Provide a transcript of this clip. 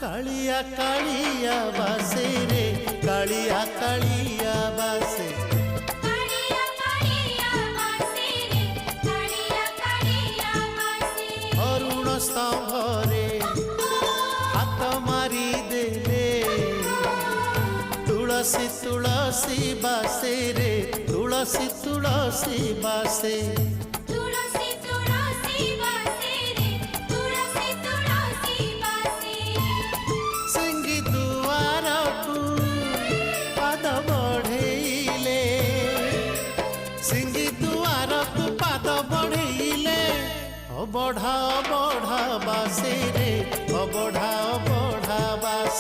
कालिया कालिया बासे रे कालिया कालिया बासे कालिया कालिया बासे रे कालिया कालिया बासे अरुण स्तंभरे हाथ मारी देले तुलसी तुलसी बासे रे तुलसी तुलसी बासे तुलसी तुलसी बासे रे तुलसी तुलसी बासे सिंगी दुआर को पाद बढ़ेले सिंगी दुआर को पाद बढ़ेले बढ़ा बढ़ा बासे रे बढ़ा बढ़ा बासे